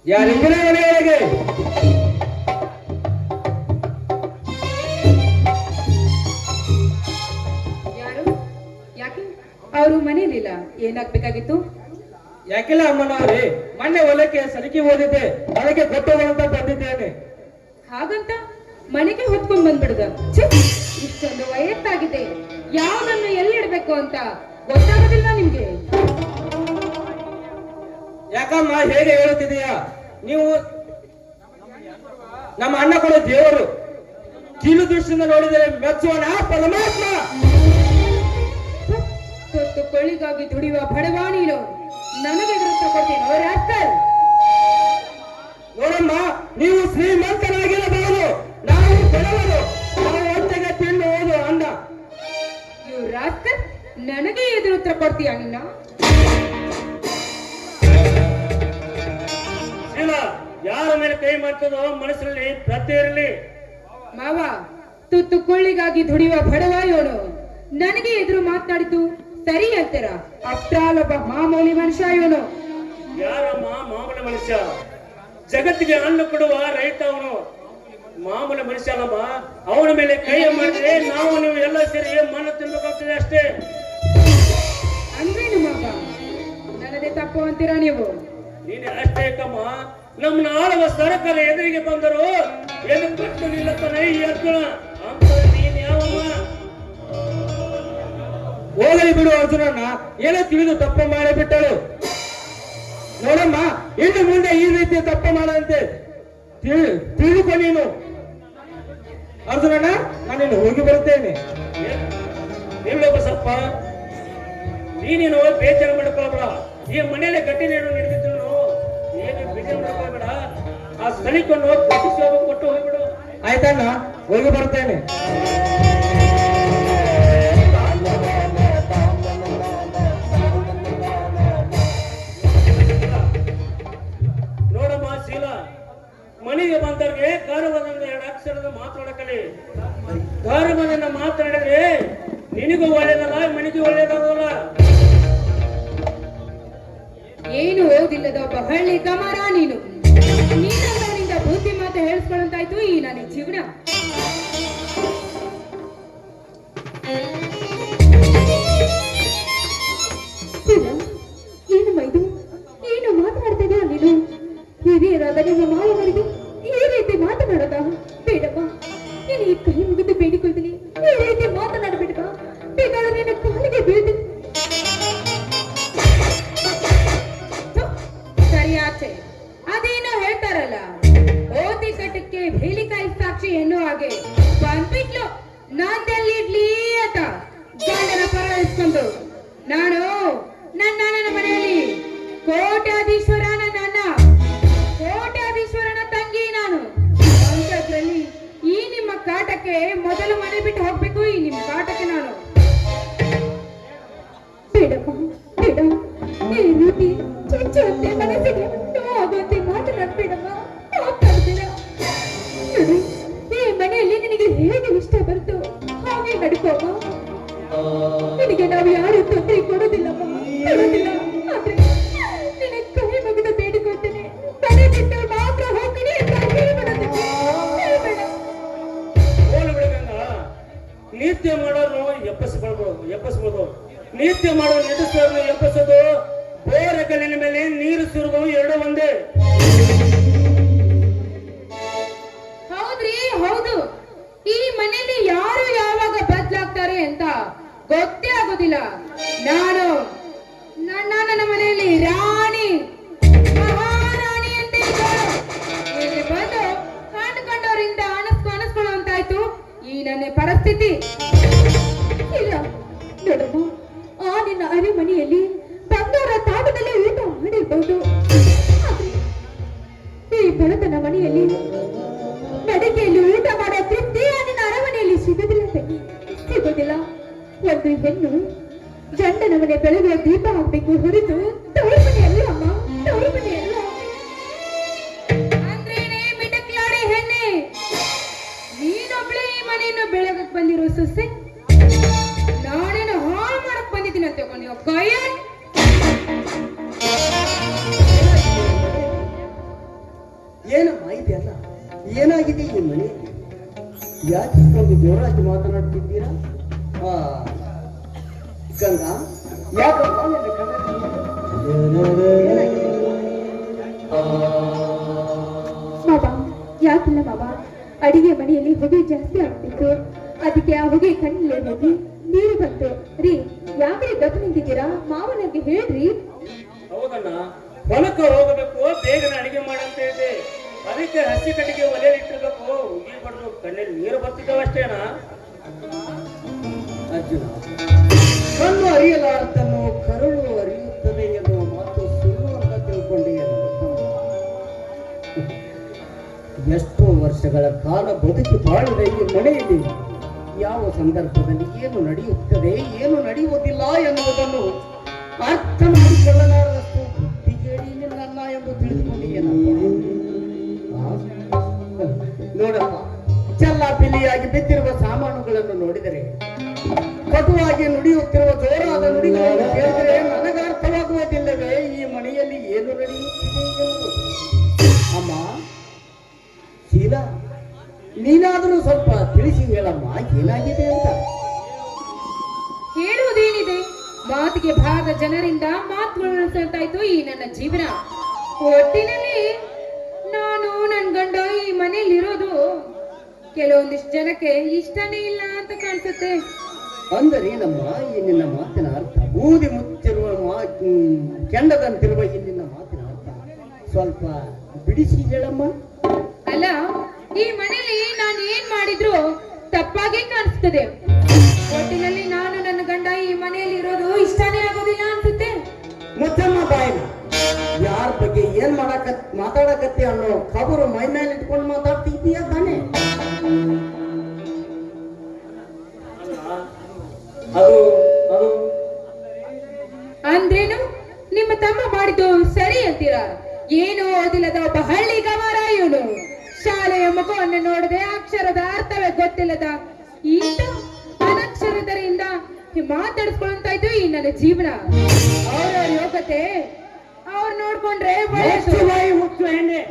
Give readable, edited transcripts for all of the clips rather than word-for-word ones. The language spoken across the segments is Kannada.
ಯಾರಿಬ್ಬರ ಮನೆಯೊಳಗೆ ಯಾರು? ಯಾಕೆ ಅವರು ಮನೆಯಲ್ಲಿಲ್ಲ? ಏನಾಗ್ಬೇಕಾಗಿತ್ತು? ಯಾಕಿಲ್ಲ ಅಮ್ಮನವ್ರಿ, ಮೊನ್ನೆ ಹೊಲಕ್ಕೆ ಸಲಿಕೆ ಓದಿದ್ದೆ, ಅದಕ್ಕೆ ಕೊಟ್ಟೋಗಂತ ಬಂದಿದ್ದೇನೆ. ಹಾಗಂತ ಮನೆಗೆ ಹೊತ್ಕೊಂಡ್ ಬಂದ್ಬಿಡುದ? ಇಷ್ಟೊಂದು ವಯಸ್ಸಾಗಿದೆ, ಯಾವ್ದನ್ನು ಎಲ್ಲಿ ಇಡ್ಬೇಕು ಅಂತ ಗೊತ್ತಾಗೋದಿಲ್ಲ ನಿಮ್ಗೆ? ಯಾಕಮ್ಮ ಹೇಗೆ ಹೇಳುತ್ತಿದೀಯಾ? ನೀವು ನಮ್ಮ ಅಣ್ಣ ಕೂಡ ದೇವರು, ಕೀಳು ದೃಷ್ಟಿಯಿಂದ ನೋಡಿದರೆ ಮೆಚ್ಚುವನ ಪರಮಾತ್ಮ. ತೊತ್ತು ಕೊಳ್ಳಿಗಾಗಿ ದುಡಿಯುವ ಬಡವ ನೀನು, ನನಗೆ ಎದುರು ಕೊಡ್ತೀನಿ ರಾಸ್ಕಲ್. ನೋಡಮ್ಮ, ನೀವು ಶ್ರೀಮಂತರಾಗಿರಬಹುದು, ನಾವು ಬಡವರು, ನಾವು ಹೊಟ್ಟೆಗೆ ತಿನ್ನುವುದು ಅನ್ನ. ಇವ್ ರಾಸ್ಕಲ್ ನನಗೆ ಎದುರು ಉತ್ತರ ಕೊಡ್ತೀಯ ನಿನ್ನ? ಯಾರ ಮೇಲೆ ಕೈ ಮಾಡ್ತದೋ ಮನಸ್ಸಿನಲ್ಲಿ ಪ್ರತಿ ಇರಲಿ. ಮಾವ, ತುತ್ತು ಕೊಳ್ಳಿಗಾಗಿ ದುಡಿಯುವ ಬಡವ ಇವನು, ನನಗೆ ಎದುರು ಮಾತನಾಡಿದ್ದು ಸರಿ ಅಂತೀರ? ಅಫ್ಟರ್ ಒಬ್ಬ ಮಾಮೂಲಿ ಮನುಷ್ಯ ಇವನು. ಯಾರಮ್ಮ ಮಾಮೂಲಿ ಮನುಷ್ಯ? ಜಗತ್ತಿಗೆ ಅನ್ನ ಕೊಡುವ ರೈತ ಅವನು, ಮಾಮೂಲಿ ಮನುಷ್ಯ ಅಲ್ಲಮ್ಮ. ಅವನ ಮೇಲೆ ಕೈ ಮಾಡಿದ್ರೆ ನಾವು ನೀವು ಎಲ್ಲ ಸೇರಿ ಮಣ್ಣು ತಿನ್ಬೇಕಾಗ್ತದೆ ಅಷ್ಟೇ. ಅಂದ್ರೇನು ಮಗ, ನನ್ನದೇ ತಪ್ಪು ಅಂತೀರಾ ನೀವು? ನೀನೆ ಅಷ್ಟೇ ಕಮ್ಮ. ನಮ್ಮನ್ನ ಆಳುವ ಸರ್ಕಾರ ಎದುರಿಗೆ ಬಂದರು ಎದು ಕಟ್ಟು ನಿಲ್ಲತಾನೆ ಈ ಅರ್ಜುನ ಅಂತ. ನೀನ್ ಯಾವಮ್ಮ? ಹೋಗಲಿ ಬಿಡು ಅರ್ಜುನನ್ನ, ಏನೋ ತಿಳಿದು ತಪ್ಪು ಮಾಡಿಬಿಟ್ಟಳು. ನೋಡಮ್ಮ, ಇನ್ನು ಮುಂದೆ ಈ ರೀತಿ ತಪ್ಪು ಮಾಡದಂತೆ ತಿಳಿದುಕೊ ನೀನು. ಅರ್ಜುನಣ್ಣ, ನಾನಿನ್ನು ಹೋಗಿ ಬರುತ್ತೇನೆ. ನಿಲ್ಲೊಬ್ಬ ಸ್ವಲ್ಪ ನೀನೇನು ಬೇಜಾರು ಮಾಡ್ಕೊಳ್ಬೇಡ. ಈ ಮನೆಯಲ್ಲೇ ಗಟ್ಟಿ ನೀನು ನಡೆದಿದ್ದು ಏನು ಬೇಜಾರು ಮಾಡ್ಕೊಳ್ಬೇಡ. ಆ ಸ್ಥಳೀಕನ್ನು ಕೊಟ್ಟು ಹೋಗ್ಬಿಡು. ಆಯ್ತಣ್ಣ, ಹೋಗಿ ಬರ್ತೇನೆ. ನೋಡಮ್ಮ ಶೀಲಾ, ಮನೆಗೆ ಬಂದವ್ರಿಗೆ ಗೌರವದಿಂದ 2 ಅಕ್ಷರದ ಮಾತಾಡಕಲಿ. ಗೌರವದಿಂದ ಮಾತನಾಡಿದ್ರೆ ನಿನಗೂ ಒಳ್ಳೇದಲ್ಲ, ಮನೆಗೂ ಒಳ್ಳೇದಲ್ಲ. ಏನು ಓದಿಲ್ಲದ ಒಬ್ಬ ಹಳ್ಳಿ ಕಮರ ನೀನು. ನೀನಿಂದ ಬುದ್ಧಿ ಮಾತು ಹೇಳಿಸ್ಕೊಳ್ಳಂತಾಯ್ತು ಈ ನನ್ನ ಜೀವನ. ಏನು ಮೈದು, ಏನು ಮಾತನಾಡ್ತಿದ್ಯಾ ನೀನು? ಹಿರಿಯರಾದ ನಿಮ್ಮ ಮಾವನವರಿಗೆ ಈ ರೀತಿ ಮಾತನಾಡದ? ಬೇಡಪ್ಪ, ನೀನು ಈ ಕೈ ಮುಗಿದು ಬೇಡಿಕೊಳ್ತೀನಿ, ಈ ರೀತಿ ಮಾತನಾಡಬೇಡಪ್ಪ. ಬೇಕಾದ್ರೆ ನಿನ್ನ ಕಾಲಿಗೆ ಬೀಳ್ತೀನಿ. ಸರಿಯಾಚೆ ಅದೇನೋ ಹೇಳ್ತಾರಲ್ಲ, ಓದಿ ಕಟ್ಟಕ್ಕೆ ಬೇಲಿಕಾಯಿ ಸಾಕ್ಷಿ ಎನ್ನುವ ಹಾಗೆ ಬಂದ್ಬಿಟ್ಲು. ನಾಂದೆಲ್ಲಿ ಇಡ್ಲಿ ಅಂತ ಗಂಡನ ಪರ ಇಸ್ಕೊಂಡು ನಾನು ನನ್ನ ಮನೆಯಲ್ಲಿ ಕೋಟ್ಯಾಧೀಶ್ವರನ ತಂಗಿ ನಾನು ಅಂಥದ್ರಲ್ಲಿ ಈ ನಿಮ್ಮ ಕಾಟಕ್ಕೆ ಮೊದಲು ಮನೆ ಬಿಟ್ಟು ಹೋಗ್ಬೇಕು. ಈ ನಿಮ್ಮ ಕಾಟಕ್ಕೆ ನಾನು ಬೇಡಪ್ಪ, ಬೇಡ. ಈ ರೀತಿ ಚುಚ್ಚುವಂತೆ ಮನಸ್ಸಿಗೆ ನೋವಾಗುವಂತೆ ಮಾತನಾಡ್ಬೇಡಮ್ಮ, ಮಾತಾಡ್ಬೇಡ. ಈ ಮನೆಯಲ್ಲಿ ನಿನಗೆ ಹೇಗೆ ಇಷ್ಟ ಬರುತ್ತೋ ಹಾಗೆ ನಡ್ಕೋಮ್ಮ. ನಿನಗೆ ನಾವು ಯಾರು ತೊಂದರೆ ಕೊಡೋದಿಲ್ಲಮ್ಮ, ಕೊಡೋದಿಲ್ಲ. ಆದ್ರೆ ನಿನ್ನ ಕೈ ಮುಗಿದು ಬೇಡಿಕೊಳ್ತೇನೆ, ಮನೆ ಬಿಟ್ಟು ಮಾತ್ರ ಹೋಗ್ತೀನಿ ಅಂತ ಹೇಳ್ಬೇಡ. ನಿತ್ಯ ಮಾಡೋರು ಎಪ್ಪಸ್ಬೋದು, ನಿತ್ಯ ಮಾಡೋ ನಿಲ್ಲಿಸೋರು ಎಪ್ಪಸೋದು, ಬೋರ ಕಲ್ಲಿನ ಮೇಲೆ ನೀರು ಸುರಿದು ಎರಡು ಒಂದೇ. ಹೌದ್ರಿ, ಹೌದು. ಈ ಮನೆಯಲ್ಲಿ ಯಾರು ಯಾವಾಗ ಬದಲಾಗ್ತಾರೆ ಅಂತ ಗೊತ್ತೇ ಆಗೋದಿಲ್ಲ. ನಾನು ನನ್ನ ಮನೆಯಲ್ಲಿ ರಾಣಿ, ಮಹಾರಾಣಿ ಅಂತ ಇಲ್ಲಿ ಬಂದು ಕಂಡುಕೊಂಡವರಿಂದ ಅನಸ್ಕೊಳ್ಳೋ ಅಂತಾಯ್ತು ಈ ನನ್ನ ಪರಿಸ್ಥಿತಿ. ಇಲ್ಲ ನೋಡಮ್ಮ, ಆ ನಿನ್ನ ಅರಮನೆಯಲ್ಲಿ ಬಂಗಾರ ತಾಟದಲ್ಲಿ ಊಟ ಮಾಡಿರ್ಬಹುದು. ಈ ಬಡತನ ಮನೆಯಲ್ಲಿ ನಡಿಗೆಯಲ್ಲಿ ಊಟ ಮಾಡೋ ತೃಪ್ತಿ ಆ ನಿನ್ನ ಅರಮನೆಯಲ್ಲಿ ಸಿಗೋದಿಲ್ಲ ತಂಗಿ, ಸಿಗೋದಿಲ್ಲ. ಒಂದು ಹೆಣ್ಣು ಗಂಡನ ಮನೆ ಬೆಳಗುವ ದೀಪ ಹಾಕ್ಬೇಕು ಹೊರತು ತವರು ಮನೆ ಅಲ್ಲ ಅಮ್ಮ, ತವರು ಮನೆ ಅಲ್ಲ. ಅಂದ್ರೇನೆ ಮಿಟಕ್ಲಾಡಿ ಹೆಣ್ಣೆ, ನೀನೊಬ್ಳೆ ಈ ಮನೆಯನ್ನು ಬೆಳಗಕ್ ಬಂದಿರೋ ಸೊಸೆ. ನಾನೇನು ಹಾಳು ಮಾಡಕ್ ಬಂದಿದ್ದೀನಿ ಅಂತ ತಗೊಂಡು ಕೈ ಏನಮ್ಮ ಇದೆಯಲ್ಲ, ಏನಾಗಿದೆ ಈ ಮನೆಯಲ್ಲಿ? ಯಾಕೆ ಇಷ್ಟೊಂದು ಜೋರಾಗಿ ಮಾತನಾಡ್ತಿದ್ದೀರಾ? ಆ ಗಂಗಾ, ಯಾಕಪ್ಪ ನಿನ್ನ ಕಣ್ಣಲ್ಲಿ ಏನಾಗಿದೆ? ಮಾವ, ಯಾಕಿಲ್ಲ ಮಾವ, ಅಡಿಗೆ ಮನೆಯಲ್ಲಿ ಹೊಗೆ ಜಾಸ್ತಿ ಆಗ್ತಿತ್ತು, ಅದಕ್ಕೆ ಆ ಹೊಗೆ ಕಣ್ಣಲ್ಲಿ ಹೋಗಿ ನೀರು ಬಂತು. ರೀ, ಯಾಕ್ರಿ ಗಪ್ ನಿಂತಿದ್ದೀರಾ? ಮಾವನಿಗೆ ಹೇಳ್ರಿ. ಹೌದಣ್ಣ, ಹೊಲಕ್ಕೆ ಹೋಗಬೇಕು, ಬೇಗನೆ ಅಡಿಗೆ ಮಾಡಂತ ಇದೆ. ಅದಕ್ಕೆ ಹಸಿ ಕಟ್ಟಿಗೆ ಒಲೆಯಲ್ಲಿ ಇಟ್ಟಿರ್ಬೇಕು. ಉಗಿ ಬಡ್ದು ಕಣ್ಣಲ್ಲಿ ನೀರು ಬರ್ತಿದ್ದಾವ ಅಷ್ಟೇನಾ? ಅರ್ಜುನ, ಕಣ್ಣು ಅರಿಯಲಾರದನ್ನು ಕರುಳು ಅರಿಯುತ್ತದೆ ಎನ್ನುವ ಮಾತು ಸುಳ್ಳು ಅಂತ ತಿಳ್ಕೊಂಡಿಯೇ ನನ್ನ ತಮ್ಮ. ಎಷ್ಟೋ ವರ್ಷಗಳ ಕಾಲ ಬದುಕಿ ಬಾಳಿದ ಈ ಮನೆಯಲ್ಲಿ ಯಾವ ಸಂದರ್ಭದಲ್ಲಿ ಏನು ನಡೆಯುತ್ತದೆ, ಏನು ನಡೆಯುವುದಿಲ್ಲ ಎನ್ನುವುದನ್ನು ಅರ್ಥ ಮಾಡಿಕೊಳ್ಳಲಾರದಷ್ಟು ಬುದ್ಧಿಗೇಡಿ ನಿನ್ನನ್ನ ಎಂದು ತಿಳಿದುಕೊಂಡಿಯೇನಪ್ಪ. ನೋಡಪ್ಪ, ಚೆಲ್ಲಾಪಿಲ್ಲಿಯಾಗಿ ಬಿದ್ದಿರುವ ಸಾಮಾನುಗಳನ್ನು ನೋಡಿದರೆ, ಕಟುವಾಗಿ ನುಡಿಯುತ್ತಿರುವ ಜೋರಾದ ನುಡಿಗಳನ್ನು ಕೇಳಿದರೆ ನನಗೆ ಅರ್ಥವಾಗುವುದಿಲ್ಲವೇ ಈ ಮನೆಯಲ್ಲಿ ಏನು ನಡೆಯುತ್ತಿದೆ ಎನ್ನುವುದು. ಅಮ್ಮ ಶೀಲಾ, ನೀನಾದರೂ ಸ್ವಲ್ಪ ತಿಳಿಸಿ ಹೇಳಮ್ಮ, ಏನಾಗಿದೆ ಅಂತ. ಹೇಳುವುದೇನಿದೆ, ಮಾತಿಗೆ ಬಾರದ ಜನರಿಂದ ಮಾತುಗಳಿಸ್ತಾಯ್ತು ಈ ನನ್ನ ಜೀವನ. ಒಟ್ಟಿನಲ್ಲಿ ನಾನು ನನ್ನ ಗಂಡ ಈ ಮನೆಯಲ್ಲಿ ಇರೋದು ಕೆಲವೊಂದಿಷ್ಟು ಜನಕ್ಕೆ ಇಷ್ಟನೇ ಇಲ್ಲ ಅಂತ ಕಾಣಿಸುತ್ತೆ. ಅಂದರೆ ನಮ್ಮ ಈ ನಿನ್ನ ಮಾತಿನ ಅರ್ಥ, ಬೂದಿ ಮುಚ್ಚಿರುವ ಕೆಂಡದಂತಿರುವ ಈ ನಿನ್ನ ಮಾತಿನ ಅರ್ಥ ಸ್ವಲ್ಪ ಬಿಡಿಸಿ ಹೇಳಮ್ಮ. ಅಲ್ಲ, ಈ ಮನೆಯಲ್ಲಿ ನಾನು ಏನ್ ಮಾಡಿದ್ರು ತಪ್ಪಾಗಿ ಕಾಣಿಸ್ತದೆ. ಒಟ್ಟಿನಲ್ಲಿ ನಾನು ನನ್ನ ಗಂಡ ಈ ಮನೆಯಲ್ಲಿ ಇರೋದು ಇಷ್ಟನೇ ಆಗೋದಿಲ್ಲ ಅನ್ಸುತ್ತೆ. ಮುಚ್ಚಮ್ಮ ಬಾಯಿನ, ಯಾರ ಬಗ್ಗೆ ಏನ್ ಮಾತಾಡಕತ್ತಿ ಅನ್ನೋ ಖಬರು ಮೈ ಮೇಲೆ ಇಟ್ಕೊಂಡು ಮಾತಾಡ್ತಿದ್ದೀಯ ತಾನೆ? ಅದು ಅದು ಅಂದ್ರೇನು? ನಿಮ್ಮ ತಮ್ಮ ಮಾಡಿದ್ದು ಸರಿ ಅಂತೀರಾ? ಏನು ಓದಿಲ್ಲದ ಒಬ್ಬ ಹಳ್ಳಿ ಗವಾರ ಇವನು. ಶಾಲೆಯ ಮುಖವನ್ನು ನೋಡದೆ ಅಕ್ಷರದ ಅರ್ಥವೇ ಗೊತ್ತಿಲ್ಲದ ಇಂಥ ಅನಕ್ಷರದರಿಂದ ಮಾತಾಡಿಸ್ಕೊಳ್ತಾ ಇದ್ದು ಈ ನನ್ನ ಜೀವನ. ಅವರ ಯೋಗ್ಯತೆ ಅವ್ರು ನೋಡ್ಕೊಂಡ್ರೆ ಒಳ್ಳೆಯದು. ಹುಚ್ಚು ಹೆಣ್ಣೆ,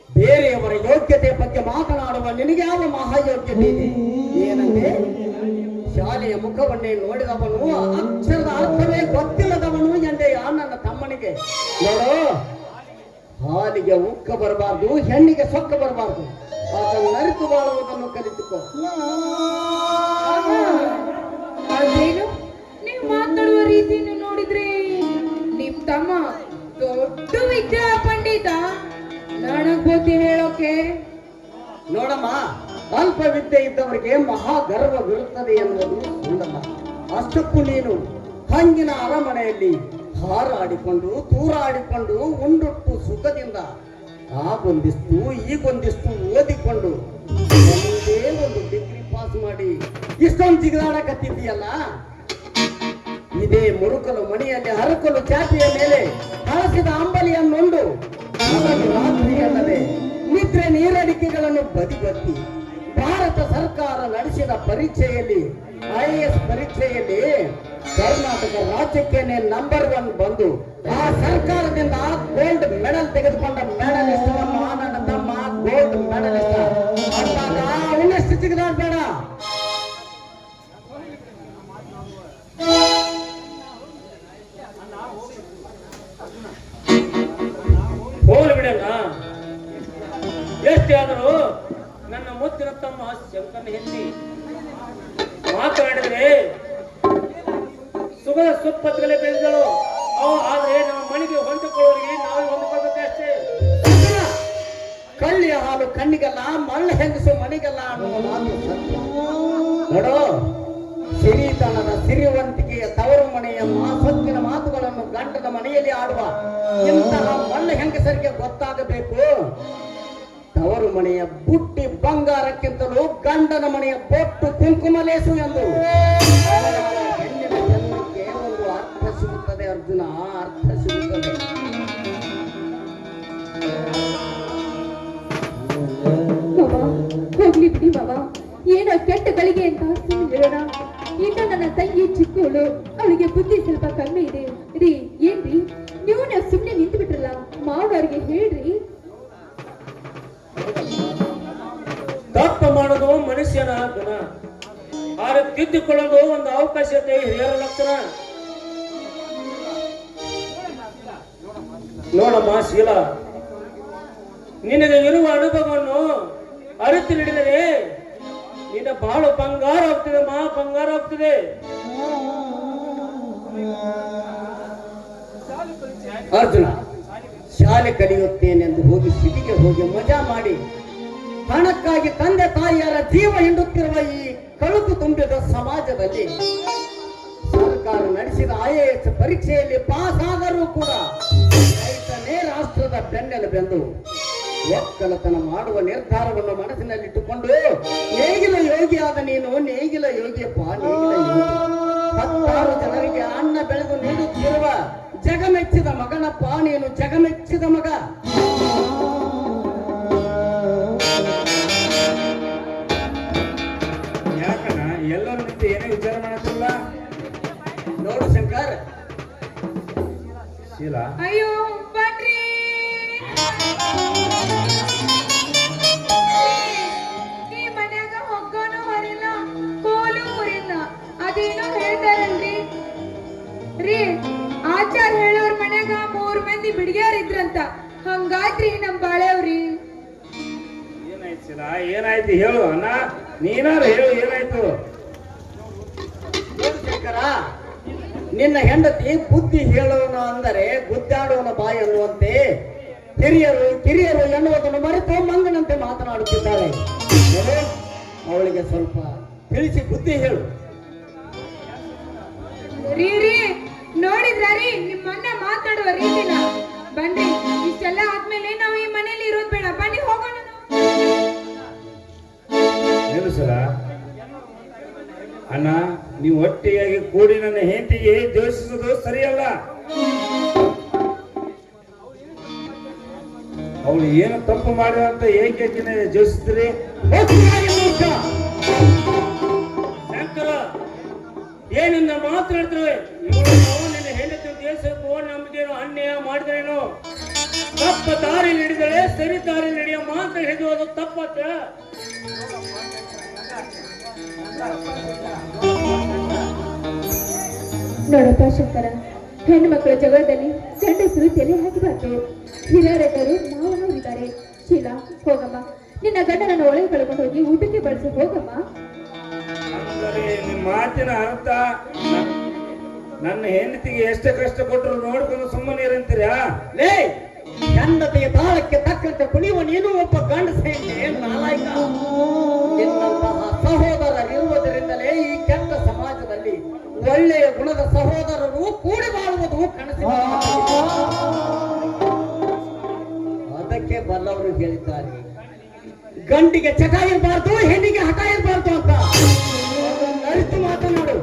ಬೇರೆಯವರ ಯೋಗ್ಯತೆ ಬಗ್ಗೆ ಮಾತನಾಡುವ ನಿನಗೆ ಯಾವ ಮಹಾಯೋಗ್ಯತೆ ಇದೆ? ಏನಂತೆ? ಶಾಲೆಯ ಮುಖವನ್ನೇ ನೋಡಿದವನು ಅಕ್ಷರದ ಅರ್ಥವೇ ಗೊತ್ತಿಲ್ಲದವನು ಎಂದೆ ನನ್ನ ತಮ್ಮನಿಗೆ. ನೋಡು, ಹಾಲಿಗೆ ಉಕ್ಕ ಬರಬಾರ್ದು, ಹೆಣ್ಣಿಗೆ ಸೊಕ್ಕ ಬರಬಾರ್ದು. ಅದನ್ನು ನರಿತು ಬಾಳುವುದನ್ನು ಕಲಿತುಕೋ. ಅದೇನು, ನೀವು ಮಾತಾಡುವ ರೀತಿಯನ್ನು ನೋಡಿದ್ರೆ ನಿಮ್ ತಮ್ಮ ದೊಡ್ಡ ವಿದ್ಯಾ ಪಂಡಿತ. ನನಗ್ ಬುದ್ಧಿ ಹೇಳೋಕೆ. ನೋಡಮ್ಮ, ಅಲ್ಪ ವಿದ್ಯೆ ಇದ್ದವರಿಗೆ ಮಹಾ ಗರ್ವವಿರುತ್ತದೆ ಎನ್ನುವುದು ಸುಳ್ಳಲ್ಲ. ಅಷ್ಟಕ್ಕೂ ನೀನು ಹಂಗಿನ ಅರಮನೆಯಲ್ಲಿ ಹಾರಾಡಿಕೊಂಡು ತೂರಾಡಿಕೊಂಡು ಉಂಡುಟ್ಟು ಸುಖದಿಂದ ಆಗೊಂದಿಷ್ಟು ಈಗೊಂದಿಷ್ಟು ಓದಿಕೊಂಡು ಒಂದೇ ಒಂದು ಡಿಗ್ರಿ ಪಾಸ್ ಮಾಡಿ ಇಷ್ಟೊಂದು ಜಿಗಿದಾಡಕತ್ತಿದ್ದೀಯಲ್ಲ, ಇದೇ ಮುರುಕಲು ಮನೆಯಲ್ಲಿ ಹರಕಲು ಚಾಪೆಯ ಮೇಲೆ ಹಳಸಿದ ಅಂಬಲಿಯನ್ನುಂಡು ರಾತ್ರಿಯಲ್ಲದೆ ನಿದ್ರೆ ನೀರಡಿಕೆಗಳನ್ನು ಬದಿಗತ್ತಿ ಭಾರತ ಸರ್ಕಾರ ನಡೆಸಿದ ಪರೀಕ್ಷೆಯಲ್ಲಿ IAS ಪರೀಕ್ಷೆಯಲ್ಲಿ ಕರ್ನಾಟಕ ರಾಜ್ಯಕ್ಕೇನೆ ನಂಬರ್ 1 ಬಂದು ಆ ಸರ್ಕಾರದಿಂದ ಗೋಲ್ಡ್ ಮೆಡಲ್ ತೆಗೆದುಕೊಂಡ ಮೆಡಲಿಸ್ಟ್ ನನ್ನ ತಮ್ಮ ಗೋಲ್ಡ್ ಮೆಡಲಿಸ್ಟ್. ಅವನಷ್ಟು ಸಿಗದಾಡ್ಬೇಡ. ಹೋಗ್ಲಿ ಬಿಡಲ್ಲ. ಎಷ್ಟೇ ಆದರೂ ನನ್ನ ಮುತ್ತಿನ ತಮ್ಮ ಶಂಕರನ ಹೆಂಡತಿ ಮಾತನಾಡಿದ್ರೆ ಸುಗದ ಸುಪ್ಪತ್ತಲೇ ಬೆಳೆದಳು. ಆದ್ರೆ ನಮ್ಮ ಮನೆಗೆ ಹೊಂದಿಕೊಳ್ಳೋರಿಗೆ ನಾವೇ ಹೊಂದಿಕೊಳ್ಬೇಕಷ್ಟೇ. ಕಳ್ಳಿಯ ಹಾಲು ಕಣ್ಣಿಗಲ್ಲ, ಮಳ್ಳ ಹೆಂಗಸು ಮನೆಗಲ್ಲ ಅನ್ನುವ ಮಾತು ಸತ್ಯ. ನೋಡು, ಸಿರಿತನದ ಸಿರಿವಂತಿಕೆಯ ತವರು ಮನೆಯ ಸೊಕ್ಕಿನ ಮಾತುಗಳನ್ನು ಗಂಡನ ಮನೆಯಲ್ಲಿ ಆಡುವ ಇಂತಹ ಮಳ್ಳ ಹೆಂಗಸರಿಗೆ ಗೊತ್ತಾಗಬೇಕು. ತವರು ಮನೆಯ ಬುಟ್ಟಿ ಬಂಗಾರಕ್ಕಿಂತಲೂ ಗಂಡನ ಮನೆಯ ಬೊಟ್ಟು ಕುಂಕುಮಲೇಸು ಎಂದು. ಹೆಣ್ಣಿನ ಜನ್ಮಕ್ಕೆ ಒಂದು ಅರ್ಥ ಸಿಗುತ್ತದೆ ಅರ್ಜುನ, ಅರ್ಥ ಸಿಗುತ್ತದೆ. ಬಾಬಾ, ಹೋಗ್ಲಿ ಬಿಡಿ ಬಾಬಾ, ಏನೋ ಕೆಟ್ಟ ಗಳಿಗೆ ಅಂತ ಸುಮ್ಮನಿರೋಣ. ಇನ್ನು ನನ್ನ ತಂಗಿ ಚಿಕ್ಕವಳು, ಅವಳಿಗೆ ಬುದ್ಧಿ ಸ್ವಲ್ಪ ಕಮ್ಮಿ ಇದೆ. ರೀ, ಏನ್ರಿ ನೀವು ಸುಮ್ಮನೆ ನಿಂತು ಬಿಟ್ರಲ್ಲ, ಮಾವನವ್ರಿಗೆ ಹೇಳ್ರಿ. ತಪ್ಪು ಮಾಡೋದು ಮನುಷ್ಯನ ಗುಣ, ಆದ್ರೆ ತಿದ್ದುಕೊಳ್ಳೋದು ಒಂದು ಅವಕಾಶತೆ ಹಿರಿಯರ ಲಕ್ಷಣ. ನೋಡಮ್ಮ ಶೀಲಾ, ನಿನಗೆ ಇರುವ ಅನುಭವವನ್ನು ಅರಿತು ಹಿಡಿದರೆ ನಿನ್ನ ಬಹಳ ಬಂಗಾರ ಹೋಗ್ತದೆ, ಬಂಗಾರ ಹೋಗ್ತದೆ. ಅರ್ಜುನ, ಶಾಲೆ ಕಲಿಯುತ್ತೇನೆಂದು ಹೋಗಿ ಸಿಟಿಗೆ ಹೋಗಿ ಮಜಾ ಮಾಡಿ ಹಣಕ್ಕಾಗಿ ತಂದೆ ತಾಯಿಯರ ಜೀವ ಹಿಂಡುತ್ತಿರುವ ಈ ಕಳುಕು ತುಂಬಿದ ಸಮಾಜದಲ್ಲಿ ಸರ್ಕಾರ ನಡೆಸಿದ IAS ಪರೀಕ್ಷೆಯಲ್ಲಿ ಪಾಸ್ ಆದರೂ ಕೂಡ ರೈತನೇ ರಾಷ್ಟ್ರದ ಬೆನ್ನೆಲುಬೆಂದು ಒಕ್ಕಲತನ ಮಾಡುವ ನಿರ್ಧಾರವನ್ನು ಮನಸ್ಸಿನಲ್ಲಿಟ್ಟುಕೊಂಡು ನೇಗಿಲ ಯೋಗಿಯಾದ ನೀನು ನೇಗಿಲ ಯೋಗಿಯಪ್ಪ, ನೇಗಿಲ ಯೋಗಿ. 10 ಜನರಿಗೆ ಅನ್ನ ಬೆಳೆದು ನೀಡುತ್ತಿರುವ ಜಗಮೆಚ್ಚಿದ ಮಗನಪ್ಪ ನೀನು, ಜಗಮೆಚ್ಚಿದ ಮಗ. ಯಾಕಣ್ಣ ಎಲ್ಲರೂ ನಿಂತು ಏನೇ ವಿಚಾರ ಮಾಡತ್ತಿಲ್ಲ? ನೋಡು ಶಂಕರ್, ಶೀಲಾ, ಅಯ್ಯೋ ಬನ್ರಿ. ಈ ಮನ್ಯಾಗ ಹೊಗ್ಗನು ಹೊರಿಲ್ಲ, ಕೋಲು ಮುರಿಲ್ಲ, ಅದೇನೋ ಹೇಳ್ತಾರಲ್ರಿ ರೀ, ಆಚಾರ ಹೇಳೋರ್ ಮನ್ಯಾಗ 3 ಮಂದಿ ಬಿಡಿಗ್ಯಾರ ಇದ್ರಂತ, ಹಂಗಾದ್ರಿ ನಮ್ ಬಾಳೆವ್ರಿ. ಏನಾಯ್ತು ಶೀಲಾ, ಏನಾಯ್ತು ಹೇಳು ಅಣ್ಣ, ನೀನಾರು ಹೇಳು ಏನಾಯ್ತು? ನೋಡು ಶಂಕರ, ನಿನ್ನ ಹೆಂಡತಿ ಬುದ್ಧಿ ಹೇಳೋಣ ಅಂದರೆ ಗುದ್ದಾಡೋಣ ಬಾಯಿ ಅನ್ನುವಂತೆ ಹಿರಿಯರು ಕಿರಿಯರು ಎನ್ನುವುದನ್ನು ಮರೆತು ಮಂಗನಂತೆ ಮಾತನಾಡುತ್ತಿದ್ದಾಳೆ. ನೋಡು, ಅವಳಿಗೆ ಸ್ವಲ್ಪ ತಿಳಿಸಿ ಬುದ್ಧಿ ಹೇಳು. ರೀ ನೋಡಿದ್ರಿ ನಿಮ್ಮನ್ನ ಮಾತಾಡುವ ರೀತಿನ. ಬನ್ನಿ, ಇಷ್ಟೆಲ್ಲ ಆದ್ಮೇಲೆ ನಾವು ಈ ಮನೇಲಿ ಇರೋದ್ ಬೇಡ, ಬನ್ನಿ ಹೋಗೋಣ. ನಿಲ್ಲಿಸಲ ಅಣ್ಣ, ನೀವು ಒಟ್ಟಿಯಾಗಿ ಕೂಡಿ ನನ್ನ ಹೆಂಡತಿಗೆ ದ್ವೇಷಿಸುವುದು ಸರಿಯಲ್ಲ. ಅವಳು ಏನು ತಪ್ಪು ಮಾಡಿದ ಅಂತ ಏಕೆ ದ್ವೇಷಿಸ್ತೀರಿ? ಶಂಕರ, ಏನಿಂದ ಮಾತನಾಡ್ತಾರೆ? ನಿನ್ನ ಹೆಂಡತಿ ದೇಶಕ್ಕೂ ನಮ್ಗೇನು ಅನ್ಯಾಯ ಮಾಡಿದ್ರೇನು? ತಪ್ಪ ದಾರಿ ಹಿಡಿದರೆ ಸರಿ ದಾರಿ ನಡೆಯೋ ಮಾತು ಹಿಡಿಯೋದು ತಪ್ಪತ್ತ? ನೋಡಪ್ಪ ಶಂಕರ, ಹೆಣ್ಣು ಮಕ್ಕಳ ಜಗಳದಲ್ಲಿ ಗಂಡಸರು ತಲೆ ಹಾಕಬಾರ್ದು. ಹಿರಿಯರೆಲ್ಲರೂ ಮಾವನವರಿದ್ದಾರೆ. ಶೀಲಾ, ಹೋಗಮ್ಮ, ನಿನ್ನ ಗಂಡನನ್ನು ಒಳಗೆ ಕಳ್ಕೊಂಡು ಹೋಗಿ ಊಟಕ್ಕೆ ಬಳಸಿ ಹೋಗಮ್ಮ. ಅಂದರೆ ನಿಮ್ಮ ಮಾತಿನ ಅರ್ಥ ನನ್ನ ಹೆಂಡತಿಗೆ ಎಷ್ಟು ಕಷ್ಟ ಕೊಟ್ಟರು ನೋಡ್ಕೊಂಡು ಸುಮ್ಮನೆ ಇರಂತೀರಾ? ಲೇ, ಹೆಂಡತಿಯ ತಾಳಕ್ಕೆ ತಕ್ಕಂತೆ ಕುಣಿಯುವ ನೀನು ಒಬ್ಬ ಗಂಡಸೆ ನಾಲಾಯಕ. ನಿನ್ನಂತಹ ಸಹೋದರರಿರುವುದರಿಂದಲೇ ಈ ಕೆಟ್ಟ ಸಮಾಜದಲ್ಲಿ ಒಳ್ಳೆಯ ಗುಣದ ಸಹೋದರರು ಕೂಡಿ ಬಾಳುವುದು ಕನಸಿನ ಮಾತಾಗಿದೆ. ಅದಕ್ಕೆ ಬಲ್ಲವರು ಹೇಳಿದ್ದಾರೆ, ಗಂಡಿಗೆ ಚಟ ಇರಬಾರ್ದು, ಹೆಣ್ಣಿಗೆ ಹಠ ಇರಬಾರ್ದು ಅಂತ. ಅರಿತು ಮಾತನಾಡು.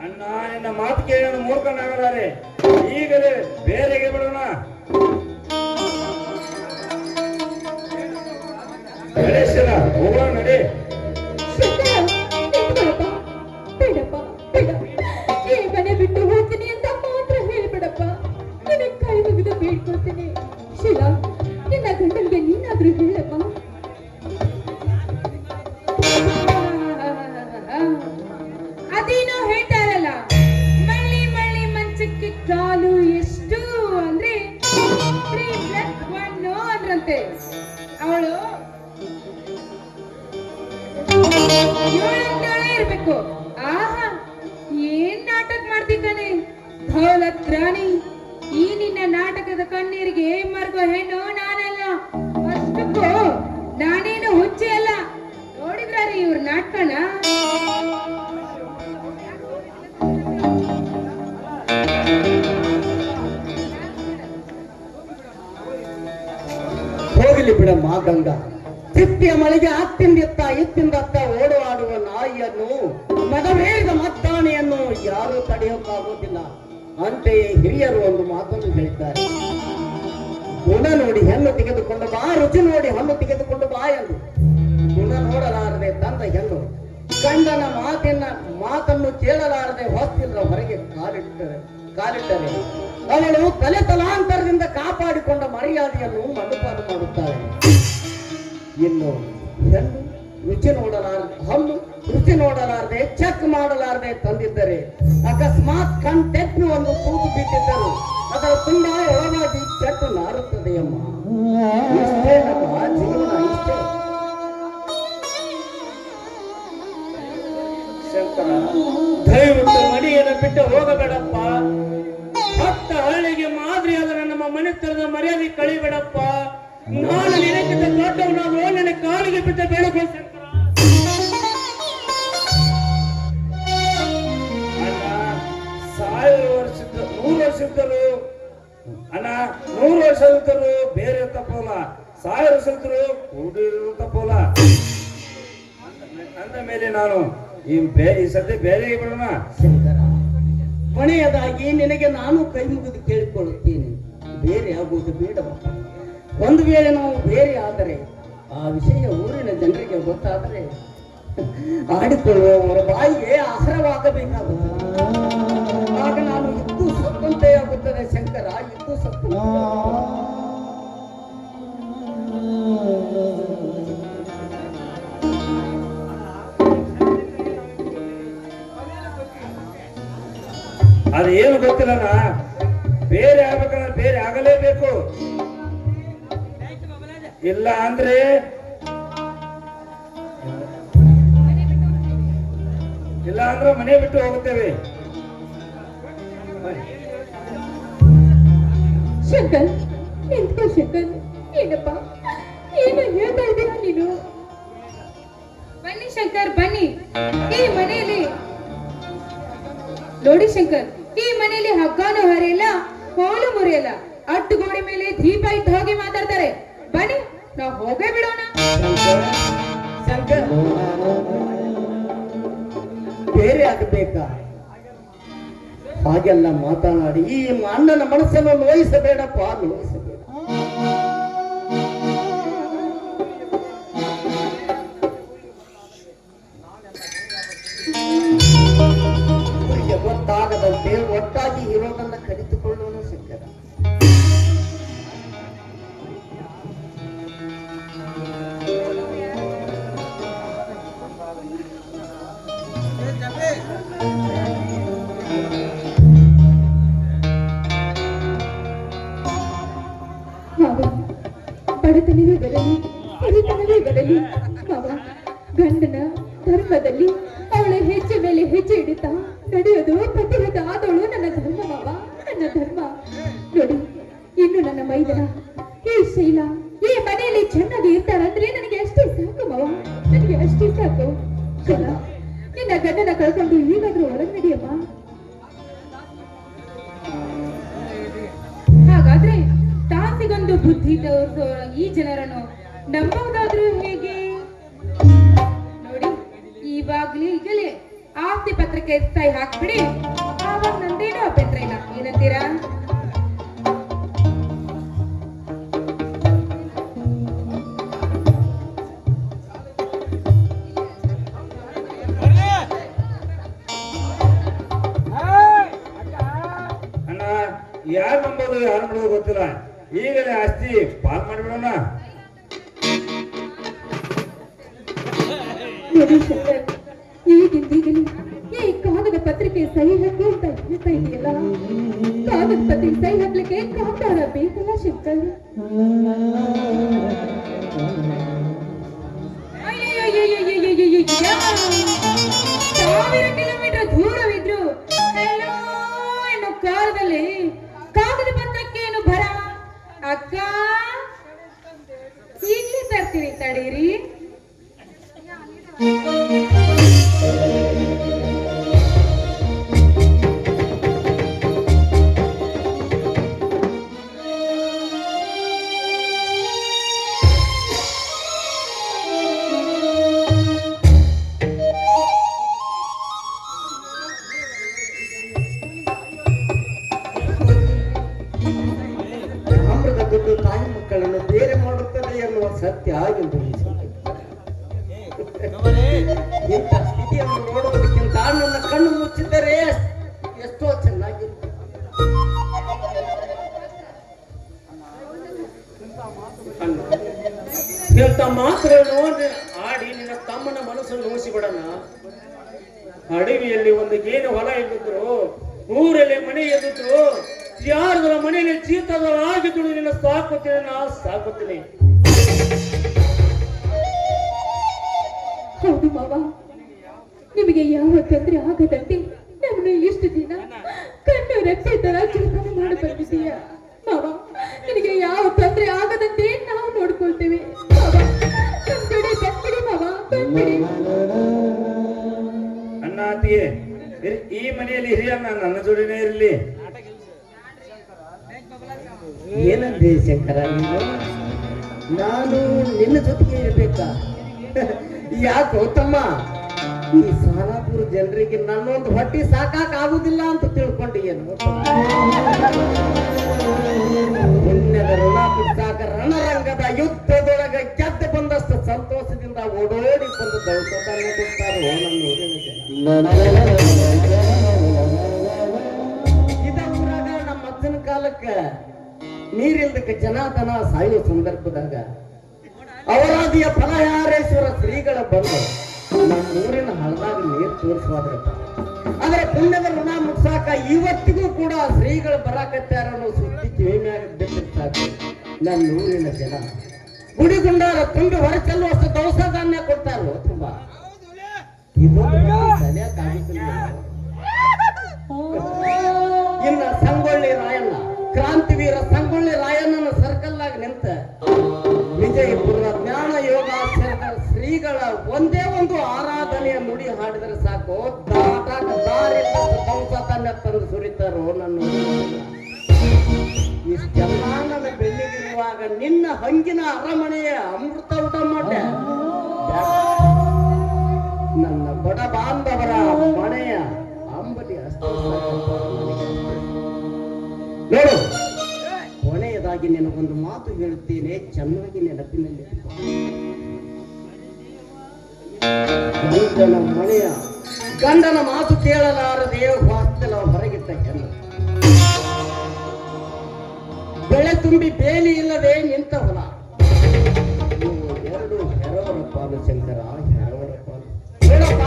ಅಣ್ಣ, ನಿನ್ನ ಮಾತು ಕೇಳಿ ಮೂರ್ಖನಾಗಲಾರೆ. ಈಗಲೇ ಬೇರೆಗೆ ಬಿಡೋಣ. ಗಣೇಶನ ಹೋಗೋಣ ನಡಿ. ಶಂಕರ, ನಿಂತ್ಕೊಳ್ಳಪ್ಪ. ಬೇಡಪ್ಪ, ಬೇಡ. ಈ ಮನೆ ಬಿಟ್ಟು ಹೋಗ್ತೀನಿ ಅಂತ ಮಾತ್ರ ಹೇಳ್ಬೇಡಪ್ಪ. ನಿನ್ನ ಕೈ ಮುಗಿದು ಬೇಡ್ಕೊಳ್ತೀನಿ. ಶೀಲಾ, ನಿನ್ನ ಗಂಡನಿಗೆ ನೀನಾದ್ರೂ ಹೇಳಪ್ಪ. ಅದೇನೋ ಹೇಳ್ತಾರಲ್ಲ, ಮಳ್ಳಿ ಮಳ್ಳಿ ಮಂಚಕ್ಕೆ ಕಾಲು ಎಷ್ಟು ಅಂದ್ರೆ 3+1 ಅಂದ್ರಂತೆ. ಅವಳು 7 ಇರ್ಬೇಕು. ಆಹಾ, ಏನ್ ನಾಟಕ ಮಾಡ್ತಿದ್ದಾನೆ ದೌಲತ್ ರಾಣಿ. ಈ ನಿನ್ನ ನಾಟಕದ ಕಣ್ಣೀರಿಗೆ ಮರ್ಗೋ ಹೆಣ್ಣು ನಾನಲ್ಲ. ಅಷ್ಟಕ್ಕೂ ನಾನೇನು ಹುಚ್ಚೆ ಅಲ್ಲ. ನೋಡಿದ್ರಿ ಇವ್ರ ನಾಟಕನ? ಹೋಗಲಿ ಬಿಡಮ್ಮ ಗಂಗಾ. ಚಿತ್ತಿಯ ಮಳೆಗೆ ಅತ್ತಿಂದಿತ್ತ ಇತ್ತಿಂದತ್ತ ಓಡಾಡುವ ನಾಯಿಯನ್ನು, ಮದವೇದ ಮತ್ತಾನೆಯನ್ನು ಯಾರೂ ತಡೆಯೋಕ್ಕಾಗೋದಿಲ್ಲ. ಅಂತೆಯೇ ಹಿರಿಯರು ಒಂದು ಮಾತನ್ನು ಹೇಳಿದ್ದಾರೆ, ಗುಣ ನೋಡಿ ಹೆಣ್ಣು ತೆಗೆದುಕೊಂಡು ಬಾ, ರುಚಿ ನೋಡಿ ಹಣ್ಣು ತೆಗೆದುಕೊಂಡು ಬಾ ಎಂದು. ಗುಣ ನೋಡಲಾರದೆ ತಂದ ಹೆಣ್ಣು ಗಂಡನ ಮಾತನ್ನು ಕೇಳಲಾರದೆ ಹೊಸ್ತಿಲ್ಲ ಹೊರಗೆ ಕಾಲಿಟ್ಟರೆ ಅವಳು ತಲೆ ತಲಾಂತರದಿಂದ ಕಾಪಾಡಿಕೊಂಡ ಮರ್ಯಾದೆಯನ್ನು ಮಡುಪಾಡು ಮಾಡುತ್ತಾಳೆ. ಇನ್ನು ಹೆಣ್ಣು ರುಚಿ ನೋಡಲಾರದೆ ಚೆಕ್ ಮಾಡಲಾರದೆ ತಂದಿದ್ದರೆ ಅಕಸ್ಮಾತ್ ಕಣ್ತೆಪ್ಪಿ ಒಂದು ತೂತು ಬಿಟ್ಟಿದ್ದರು ಅದರ ತುಂಬಾ ಒಳಗಾಗಿ ಪೆಟ್ಟು ನಾರುತ್ತದೆ ಅಮ್ಮ. ಇಷ್ಟೇ ನಮ್ಮ ಜೀವನ, ಇಷ್ಟೇ. ಶಂಕರ, ದಯವಿಟ್ಟು ಮನೆಯನ್ನು ಬಿಟ್ಟು ಹೋಗಬೇಡಪ್ಪ. ಹತ್ತ ಹಳ್ಳಿಗೆ ಮಾದರಿಯಾದ ನಮ್ಮ ಮನೆತನದ ಮರ್ಯಾದೆ ಕಳಿಬೇಡಪ್ಪ. ನಾನು ನಿನಗಿಂತ ದೊಡ್ಡವನಾದ್ರು ನನ್ನ ಕಾಲಿಗೆ ಬಿದ್ದ ಬೇಡಕೋ ಶಂಕರ. ಅಣ್ಣ, 1000 ವರ್ಷದ 100 ವರ್ಷದರು ಅಣ್ಣ, 100 ವರ್ಷದಿದ್ದರು ಬೇರೆ ತಪ್ಪಲ್ಲ, 1000 ವರ್ಷದಿದ್ರು ಕೂಡಿರು ತಪ್ಪಲ್ಲ. ಅಂದ ಮೇಲೆ ನಾನು ಈ ಸದ್ಯ ಬೇರೆ ಬಿಡೋಣ. ಶಂಕರ, ಕೊನೆಯದಾಗಿ ನಿನಗೆ ನಾನು ಕೈ ಮುಗಿದು ಕೇಳಿಕೊಳ್ಳುತ್ತೇನೆ, ಬೇರೆ ಆಗುವುದು ಬೇಡವಪ್ಪ. ಒಂದು ವೇಳೆ ನಾವು ಬೇರೆ ಆದರೆ ಆ ವಿಷಯ ಊರಿನ ಜನರಿಗೆ ಗೊತ್ತಾದರೆ ಆಡಿಕೊಳ್ಳುವವರ ಬಾಯಿಗೆ ಆಹಾರವಾಗಬೇಕಾಗುತ್ತದೆ. ಆಗ ನಾನು ಇದ್ದು ಸತ್ತಂತೆಯಾಗುತ್ತದೆ ಶಂಕರ, ಇದ್ದು ಸತ್ತು. ಅದೇನು ಗೊತ್ತಿಲ್ಲ, ಬೇರೆ ಆಗ್ಬೇಕಂದ್ರೆ ಬೇರೆ ಆಗಲೇಬೇಕು. ಇಲ್ಲ ಅಂದ್ರೆ ಮನೆ ಬಿಟ್ಟು ಹೋಗುತ್ತೇವೆ. ಶಂಕರ್, ನಿಂತ್ಕೋ ಶಂಕರ್. ಏನಪ್ಪ, ಏನು ಹೇಳ್ತಾ ಇದ್ದೀರಾ ನೀನು? ಬನ್ನಿ ಶಂಕರ್, ಬನ್ನಿ. ಈ ಮನೆಯಲ್ಲಿ ನೋಡಿ ಶಂಕರ್, ಈ ಮನೆಯಲ್ಲಿ ಹಗ್ಗಾನು ಹರಿಯಲ್ಲ, ಕೋಲು ಮುರಿಯಲ್ಲ. ಅಟ್ಟು ಗೋಡೆ ಮೇಲೆ ದೀಪ ಇಟ್ಟು ಹೋಗಿ ಮಾತಾಡ್ತಾರೆ. ಬನ್ನಿ, ನಾವು ಹೋಗೇ ಬಿಡೋಣ. ಶಂಕರ್, ಬೇರೆ ಆಗಬೇಕಾ? ಹಾಗೆಲ್ಲ ಮಾತನಾಡಿ ಈ ಅಣ್ಣನ ಮನಸ್ಸನ್ನು ನೋಯಿಸಬೇಡಪ್ಪ, ನೋಯಿಸಬೇಡ. ಅವರಿಗೆ ಗೊತ್ತಾಗದಂತೆ ಒಟ್ಟಾಗಿ ಇರೋದನ್ನ ಕಲಿತುಕೊಳ್ಳೋಣ ಶಂಕರ. ಬಡತನವೇ ಬರಲಿ, ಹಿರಿತನವೇ ಬರಲಿ, ಮಾವ ಗಂಡನ ಧರ್ಮದಲ್ಲಿ ಅವಳ ಹೆಜ್ಜೆ ಮೇಲೆ ಹೆಜ್ಜೆ ಇಡುತ್ತಾ ನಡೆಯೋದು ಪ್ರತಿರೋಧ ಆದವಳು ನನ್ನ ಧರ್ಮ ಮಾವ, ನನ್ನ ಧರ್ಮ. ನೋಡಿ, ಇನ್ನು ನನ್ನ ಮೈದನ ಈ ಶೈಲ ಈ ಮನೆಯಲ್ಲಿ ಚೆನ್ನಾಗಿ ಇರ್ತಾಳಂದ್ರೆ ನನಗೆ ಅಷ್ಟೇ ಸಾಕು ಮಾವ, ನನಗೆ ಅಷ್ಟೇ ಸಾಕು. ಶೈಲ, ನಿನ್ನ ಗಂಡನ ಕಳ್ಕೊಂಡು ಈಗಾದ್ರೂ ಒಳಗೆ ನಡಿಯಮ್ಮ. ಹಾಗಾದ್ರೆ ತಾಸಿಗೊಂದು ಬುದ್ಧಿ ತೋರಿಸೋ ಈ ಜನರನ್ನು ನಂಬುವುದಾದ್ರೂ ಹೇಗೆ? ನೋಡಿ, ಈಗಲೇ ಆಸ್ತಿ ಪತ್ರಕ್ಕೆ ಸಹಿ ಹಾಕ್ಬಿಡಿ. ಆವಾಗ ನಂದೇನೋ ಅಭ್ಯಂತರ ಇಲ್ಲ. ಏನಂತೀರಾ? ಅಣ್ಣ, ಯಾರು ನಂಬೋದು ಯಾರು ಮಾಡೋದು ಗೊತ್ತಿಲ್ಲ. ಈಗಲೇ ಆಸ್ತಿ ಪಾಲ್ ಮಾಡಿಬಿಡೋಣ. ನೋಡಿ ಶಂಕರ್, ಈಗಿಂದೀಗಲೇ ಈ ಕಾಗದ ಪತ್ರಿಕೆ ಸಹಿ ಹಾಕು ಅಂತ ಹೇಳ್ತಾ ಇದೆಯಲ್ಲ, ಕಾಗದ ಪತ್ರಿಕೆ ಸಹಿ ಹಾಕ್ಲಿಕ್ಕೆ ಕಾಗದಾರ ಬೇಕಲ್ಲ ಶಂಕರ್? ಸಾವಿರ ಕಿಲೋಮೀಟರ್ ದೂರವಿದ್ರು ಎಲ್ಲೋ ಏನೋ ಕಾರದಲ್ಲಿ ಕಾಗದ ಪತ್ರಕ್ಕೆ ಏನು ಬರ ಅಕ್ಕ, ಈಗಲೇ ತರ್ತೀನಿ, ತಡೀರಿ. ತಾಮ್ರದ ದುಡ್ಡು ತಾಯಿ ಮಕ್ಕಳನ್ನು ಬೇರೆ ಮಾಡುತ್ತದೆ ಎನ್ನುವ ಸತ್ಯ ಎಂದು ಇಂಥ ಸ್ಥಿತಿಯನ್ನು ನೋಡುವುದಕ್ಕಿಂತ ನನ್ನ ಕಣ್ಣು ಮುಚ್ಚಿದರೆ ಎಷ್ಟೋ ಚೆನ್ನಾಗಿರುತ್ತೆ. ಇಂಥ ಮಾತುಗಳನ್ನು ಆಡಿ ನಿನ್ನ ತಮ್ಮನ ಮನಸ್ಸನ್ನು ನೋಯಿಸಿಬಿಡಣ. ಅಡವಿಯಲ್ಲಿ ಒಂದು ಗೇನು ಹೊಲ ಇದ್ದಿದ್ರು, ಊರಲ್ಲಿ ಮನೆ ಎದ್ದಿದ್ರು, ಯಾರದರ ಮನೆಯಲ್ಲಿ ಜೀತದ ಆಗಿದ್ರು ನಿನ್ನ ಸಾಕುತ್ತೇನೆ, ನಾ ಸಾಕುತ್ತೇನೆ. ಹೌದು ಮಾವ, ನಿಮಗೆ ಯಾವ ತೊಂದರೆ ಆಗದಂತೆ ನಮ್ಮನ್ನು ಇಷ್ಟು ದಿನ ಕಣ್ಣು ರೆಪ್ಪೆ ತರ ಜೀವನ ಮಾಡಿ ಬಂದಿದ್ದೀಯ ಮಾವ. ನಿನಗೆ ಯಾವ ತೊಂದರೆ ಆಗದಂತೆ ನಾವು ನೋಡ್ಕೊಳ್ತೇವೆ ಮಾವ. ನಮ್ ಕಡೆ ಬಂದ್ಬಿಡಿ ಮಾವ, ಬಂದ್ಬಿಡಿ. ಅಣ್ಣ ಅತ್ತಿಗೆ, ಈ ಮನೆಯಲ್ಲಿ ಹಿರಿಯಣ್ಣ ನನ್ನ ಜೋಡಿನೇ ಇರಲಿ. ಏನಂದೆ ಶಂಕರ ನೀನು? ನಾನು ನಿನ್ನ ಜೊತೆಗೆ ಇರ್ಬೇಕಾ? ಯಾಕೋ ತಮ್ಮ, ಈ ಸಾಲಾಪುರ ಜನರಿಗೆ ನನ್ನೊಂದು ಹೊಟ್ಟಿ ಸಾಕಾಗುದಿಲ್ಲ ಅಂತ ತಿಳ್ಕೊಂಡು ಏನು ಪುಣ್ಯದ ಋಣ ಬಿಟ್ಟಾಕ ರಣರಂಗದ ಯುದ್ಧದೊಳಗ ಗೆದ್ದು ಬಂದಷ್ಟು ಸಂತೋಷದಿಂದ ಓಡೋಡಿ ಬಂದು ದೌತನ್ನು ಕೊಡ್ತಾರೋ ನನ್ನ ಊರಿನ ಇದ ಊರಾಗ ನಮ್ಮ ಅಜ್ಜನ ಕಾಲಕ್ಕ ನೀರಿಲ್ದಕ್ಕೆ ಜನಾದನ ಸಾಯುವ ಸಂದರ್ಭದಾಗ ಅವರಾದಿಯ ಫಲಹಾರೇಶ್ವರ ಶ್ರೀಗಳ ಬಂದು ನಮ್ಮ ಊರಿನ ಹಳದಾಗ ನೀರು ತೋರಿಸುವಾದ್ರಪ್ಪ. ಆದ್ರೆ ಪುಣ್ಯದ ಋಣ ಮುಟ್ಸಾಕ ಇವತ್ತಿಗೂ ಕೂಡ ಶ್ರೀಗಳು ಬರಾಕತ್ಯಾರ ಅನ್ನೋ ಸುದ್ದಿ ಕಿವಿ ಮ್ಯಾಗ ಬಿಟ್ಟಿರ್ತಾರೆ. ನನ್ನ ಊರಿನ ಜನ ಗುಡಿಗುಂಡಾರ ತುಂಬಿ ಹೊರ ಚೆಲ್ಲುವಷ್ಟು ದವಸ ಧಾನ್ಯ ಕೊಡ್ತಾರೋ ತುಂಬಾ. ಇನ್ನ ಸಂಗೊಳ್ಳಿ ರಾಯಣ್ಣ, ಕ್ರಾಂತಿವೀರ ಸಂಗೊಳ್ಳಿ ರಾಯಣ್ಣನ ಸರ್ಕಲ್ನಾಗ ನಿಂತ ವಿಜಯಪುರದ ಜ್ಞಾನ ಯೋಗಾಶ್ರಮದ ಶ್ರೀಗಳ ಒಂದೇ ಒಂದು ಆರಾಧನೆಯ ನುಡಿ ಹಾಡಿದರೆ ಸಾಕು, ದಾಟಾಕ ದಾರಿ ದವಸ ಧಾನ್ಯ ತಂದು ಸುರಿತಾರೋ ನನ್ನ. ಇಷ್ಟೆಲ್ಲ ನನ್ನ ಬೆಳ್ಳಿಗಿರುವಾಗ ನಿನ್ನ ಹಂಗಿನ ಅರಮನೆಯ ಅಮೃತ ಊಟ ಮಾಡೆ ನನ್ನ ಬಡ ಬಾಂಧವರ ಮನೆಯ ಅಂಬಲಿ ಅಷ್ಟೇ ನೋಡು. ಕೊನೆಯದಾಗಿ ನಿನಗೊಂದು ಮಾತು ಹೇಳುತ್ತೇನೆ, ಚೆನ್ನಾಗಿ ನೆನಪಿನಲ್ಲಿ ಗಂಡನ ಮನೆಯ ಗಂಡನ ಮಾತು ಕೇಳಲಾರದೆ ವಾಸ್ತಲ ಹೊರಗಿಟ್ಟ ಕೆಲ್ಲ ಬೆಳೆ ತುಂಬಿ ಬೇಲಿ ಇಲ್ಲದೆ ನಿಂತ ಹೊಲ. ನೀವು ಎರಡು ಹೆರವರ ಪಾಲು ಶಂಕರ, ಹೆರವರ ಪಾಲು ಹೇಳಪ್ಪ.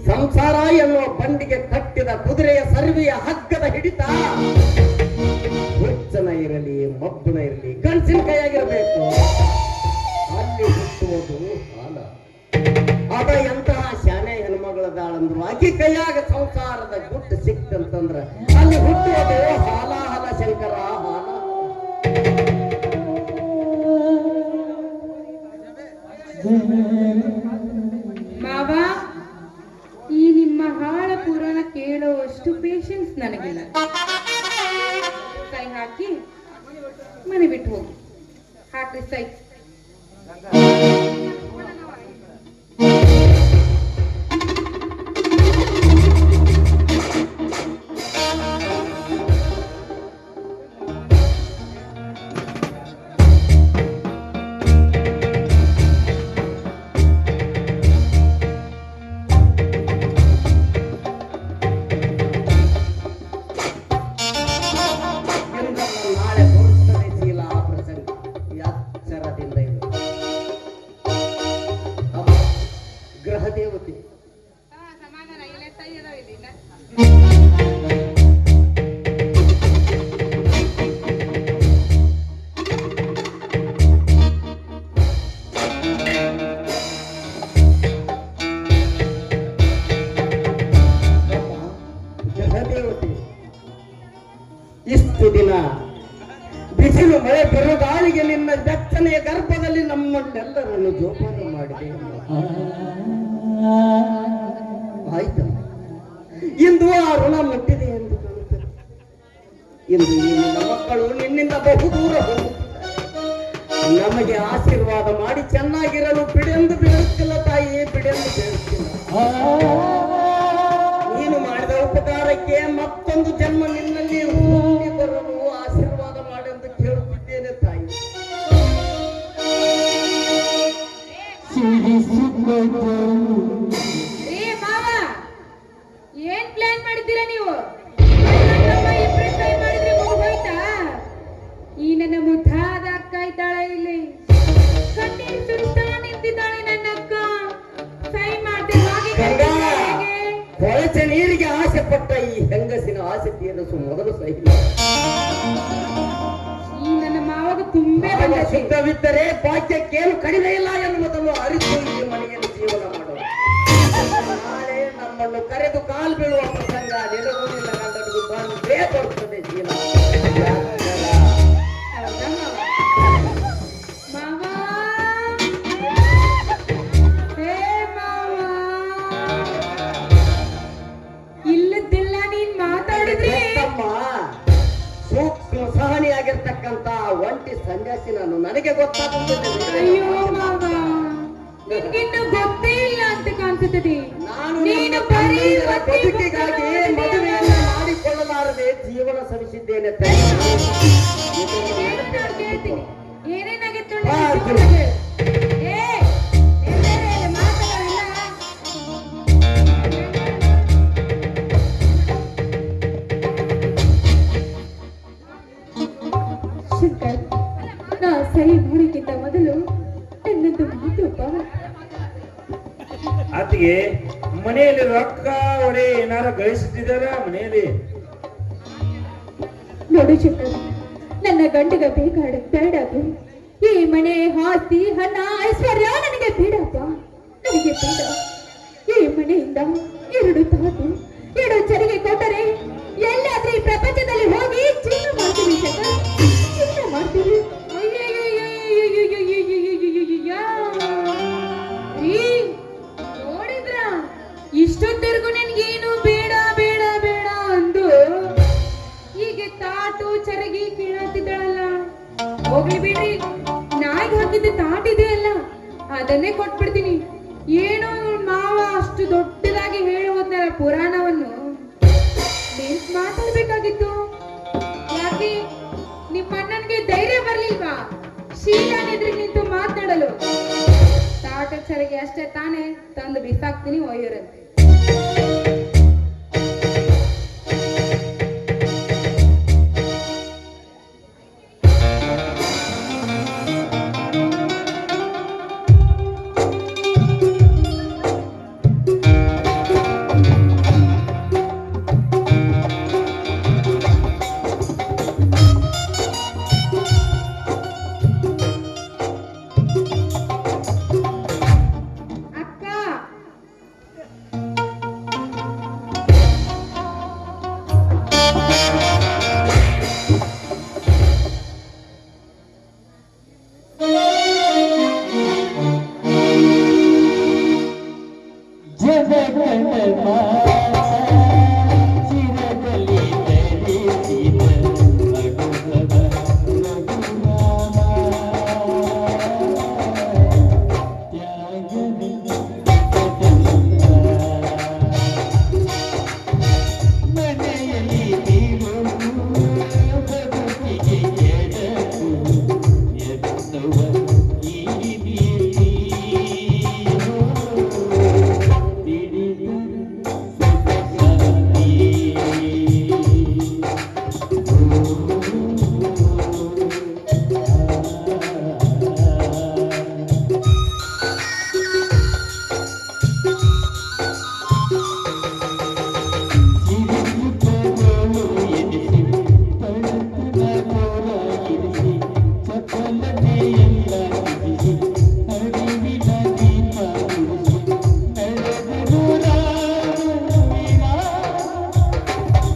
ಸಂಸಾರ ಎನ್ನುವ ಬಂಡಿಗೆ ಕಟ್ಟಿದ ಕುದುರೆಯ ಸರ್ವಿಯ ಹಗ್ಗದ ಹಿಡಿತ ಹುಚ್ಚನ ಇರಲಿ ಮಬ್ಬನ ಇರಲಿ ಗಂಡಸಿನ ಕೈಯಾಗಿರಬೇಕು. ಅಲ್ಲಿ ಹುಟ್ಟುವುದು ಹಾಲ. ಅದ ಎಂತಹ ಶಾನೆ ಹೆಣ್ಮಗಳದಾಳಂದ್ರು ಆಕಿ ಕೈಯಾಗ ಸಂಸಾರದ ಗುಟ್ಟು ಸಿಕ್ತಂತಂದ್ರ ಅಲ್ಲಿ ಹುಟ್ಟುವುದು ಹಾಲ ಹಾಲ ಶಂಕರ, ಹಾಲ. ಮಾವ, ಈ ನಿಮ್ಮ ಹಾಳ ಪುರಾಣ ಕೇಳುವಷ್ಟು ಪೇಷನ್ಸ್ ನನಗಿಲ್ಲ. ಸೈ ಹಾಕಿ ಮನೆ ಬಿಟ್ಟು ಹೋಗಿ. ಹಾಕ್ರಿ ಸೈ. ನಾಳೆ ತೋರಿಸ್ತದೆ ಚೀಲ ಆ ಪ್ರಸಂಗ ಎಚ್ಚರದಿಂದ ಇದು. ಗ್ರಹ ದೇವತೆ ಇಷ್ಟು ದಿನ ಬಿಸಿಲು ಮಳೆ ಬಿರುಗಾಳಿಗೆ ನಿನ್ನ ಬೆಚ್ಚನೆಯ ಗರ್ಭದಲ್ಲಿ ನಮ್ಮನ್ನೆಲ್ಲರನ್ನು ಜೋಪಾನ ಮಾಡಿದೆ. ಆಯ್ತು, ಇಂದು ಆ ಋಣ ಮುಟ್ಟಿದೆ ಎಂದು ಕಾಣುತ್ತದೆ. ಇಂದು ಈ ನಿನ್ನ ಮಕ್ಕಳು ನಿನ್ನಿಂದ ಬಹುದೂರ ಹೋಗುತ್ತಿದ್ದಾರೆ. ನಮಗೆ ಆಶೀರ್ವಾದ ಮಾಡಿ ಚೆನ್ನಾಗಿರಲು ಬಿಡೆಂದು ಬೀಳುತ್ತಿಲ್ಲ ತಾಯಿಯೇ, ಬಿಡೆಂದು ಬೀಳುತ್ತಿಲ್ಲ. ನೀನು ಮಾಡಿದ ಉಪಕಾರಕ್ಕೆ ಮತ್ತೊಂದು ಜನ್ಮ ನಿನ್ನಲ್ಲಿ ಹುಟ್ಟಿ ಬರಲು ಆಶೀರ್ವಾದ ಮಾಡೆಂದು ಕೇಳುತ್ತಿದ್ದೇನೆ ತಾಯಿ. ಏ ಮಾವ, ಏನ್ ಪ್ಲಾನ್ ಮಾಡಿದ್ದೀರಾ ನೀವು? ಮಾಡಿದ್ರೆ ಹೋಯ್ತಾ? ಈ ನನ್ನ ಮೊದಲು ಸಹಿ ಈ ನನ್ನ ಮಾವಾಗ ತುಂಬೆ ಮಾವ ಬಂದೈತಿ. ಶುದ್ಧವಿದ್ದರೆ ಭಾಗ್ಯಕ್ಕೇನು ಕಡಿಮೆ ಇಲ್ಲ ಎನ್ನುವುದನ್ನು ಅರಿತು ಈ ಮನೆಯಲ್ಲಿ ಜೀವನ ಮಾಡೋಣ. ನಾಳೆ ನಮ್ಮನ್ನು ಕರೆದು ಕಾಲು ಬೀಳುವ ಪ್ರಸಂಗ ನಿನಗೂ ನಿನ್ನ ಗಂಡನಿಗೂ ಬಂದೇ ಬರುತ್ತದೆ ಜೀವನ. ಹೌದಾ ಮಾವ? ಮಾವ ಹೇ ಮಾವ, ಇಲ್ಲದಿಲ್ಲ ನೀನ್ ಮಾತಾಡಿದ್ರೆ ತಮ್ಮ ಸೂಕ್ಷ್ಮ ಸಹನಿಯಾಗಿರ್ತಕ್ಕಂತ ಒಂಟಿ ಸನ್ಯಾಸಿ ನಾನು, ನನಗೆ ಗೊತ್ತಾಗುತ್ತದೆ. ಅಯ್ಯೋ ಮಾವ, ನಿನ್ಗಿನ್ನು ಗೊತ್ತೇ ಇಲ್ಲ ಅಂತ ಕಾಣಿಸುತ್ತದೆ. ನಾನು ನೀನು ನನ್ನ ಬರೀ ತಮ್ಮಂದಿರ ಒತ್ತಿ ಬದುಕಿಗಾಗಿ ಬದುಕು ಮದುವೆಯನ್ನು ಮಾಡಿಕೊಳ್ಳಲಾರದೆ ಜೀವನ ಸವಿಸಿದ್ದೇನೆ ತಾಯಿ. ಏನು ನಾನ್ ಕೇಳ್ತೀನಿ? ಏನೇನಾಗಿತ್ತು ಅಂತ ಹಾ, ಜೀವನ ಹೇಳು. ಏ, ಎಲ್ಲರೂ ಮಾತಾಡಲ್ಲ. ಶಂಕರ್, ನಾ ಸಹಿ ಮಾಡೋಕ್ಕಿಂತ ಮೊದಲು ನನ್ನೊಂದು ಮಾತುಪ್ಪ. ಆತಿಗೆ ಮನೆಯಲ್ಲಿ ರೊಕ್ಕ ಒಡೆ ಏನಾರ ಗಳಿಸುತ್ತಿದ್ದಾರ ಮನೆಯಲ್ಲಿ? ನೋಡು ಶಂಕರ್, ನನ್ನ ಗಂಡಗ ಬೇಡಪ್ಪ. ಈ ಮನೆ ಆಸ್ತಿ ಹಣ ಐಶ್ವರ್ಯ ನನಗೆ ಬೇಡಪ್ಪ, ನನಗೆ ಬೇಡ. ಈ ಮನೆಯಿಂದ 2 ತಾತು 2 ಚರಿಗೆ ಕೊಟ್ಟರೆ ಎಲ್ಲಾದ್ರೂ ಈ ಪ್ರಪಂಚದಲ್ಲಿ ಹೋಗಿ ಚಿನ್ನ ಮಾಡ್ತೀವಿ ಶಂಕರ್, ಚಿನ್ನ ಮಾಡ್ತೀವಿ. ನೋಡಿದ್ರ ಇಷ್ಟೊತ್ತರೆಗೂ ನನ್ಗೇನು ಬೇಡ ಬೇಡ ಬೇಡ ಅಂದು ಹೀಗೆ ತಾಟು ಚರಗಿ ಕೀಳತ್ತಿದ್ದಾಳಲ್ಲ. ಹೋಗ್ಲಿ ಬಿಡ್ರಿ, ನಾಯಿಗೆ ಹಾಕಿದ್ದ ತಾಟಿದೆ ಅಲ್ಲ ಅದನ್ನೇ ಕೊಟ್ಬಿಡ್ತೀನಿ. ಏನೋ ಇವ್ಳ್ ಮಾವ ಅಷ್ಟು ದೊಡ್ಡದಾಗಿ ಹೇಳುವುದರ ಪುರಾಣವನ್ನು ನೀನ್ ಮಾತಾಡ್ಬೇಕಾಗಿತ್ತು. ಯಾಕೆ ನಿಮ್ಮ ಅಣ್ಣನ್ಗೆ ಧೈರ್ಯ ಬರ್ಲಿಲ್ವಾ ಶೀಲಾನೆದ್ರಿಗೆ ನಿಂತು ಮಾತನಾಡಲು? ತಾಟ ಚರಗಿ ಅಷ್ಟೇ ತಾನೇ ತಂದು ಬಿಸಾಕ್ತೀನಿ ಒಯ್ಯೋರಂತೆ.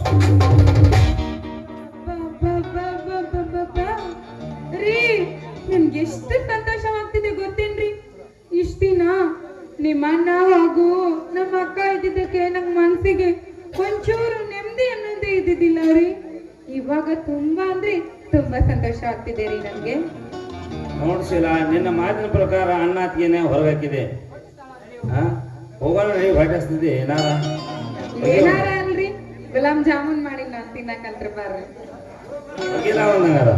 ಅಕ್ಕ, ರೀ ನನ್ಗೆ ಎಷ್ಟು ಸಂತೋಷವಾಗ್ತಿದೆ ಗೊತ್ತೇನ್ರಿ? ಇಷ್ಟ ದಿನ ನಿಮ್ಮ ಅಣ್ಣ ಹಾಗೂ ನಮ್ಮ ಅಕ್ಕ ಇದ್ದಿದ್ದಕ್ಕೆ ನಮ್ಮ ಮನ್ಸಿಗೆ ಒಂಚೂರು ನೆಮ್ಮದಿ ಅನ್ನೋದೇ ಇದ್ದಿದ್ದಿಲ್ಲ ರೀ. ಇವಾಗ ತುಂಬಾ ಅಂದ್ರೆ ತುಂಬಾ ಸಂತೋಷ ಆಗ್ತಿದೆ ರೀ ನನ್ಗೆ. ನೋಡ್ಸಿಲ್ಲ, ನಿನ್ನ ಮಾತಿನ ಪ್ರಕಾರ ಅಣ್ಣಾತಿಗೆನೆ ಹೊರಗಾಕಿದೆ. ಹೋಗೋಣ ರೀ, ಹೊರಟಿಸ್ತಿದ್ದೆ ಏನಾರ ಏನಾರ ಅಲ್ರಿ, ಗುಲಾಬ್ ಜಾಮೂನ್ ಮಾಡಿ ನಾನ್ ತಿನ್ನಕಂತ್ರ ಬರ್ರಿ. ಹೋಗಿಲ್ಲ ಒಂದಂಗಾರ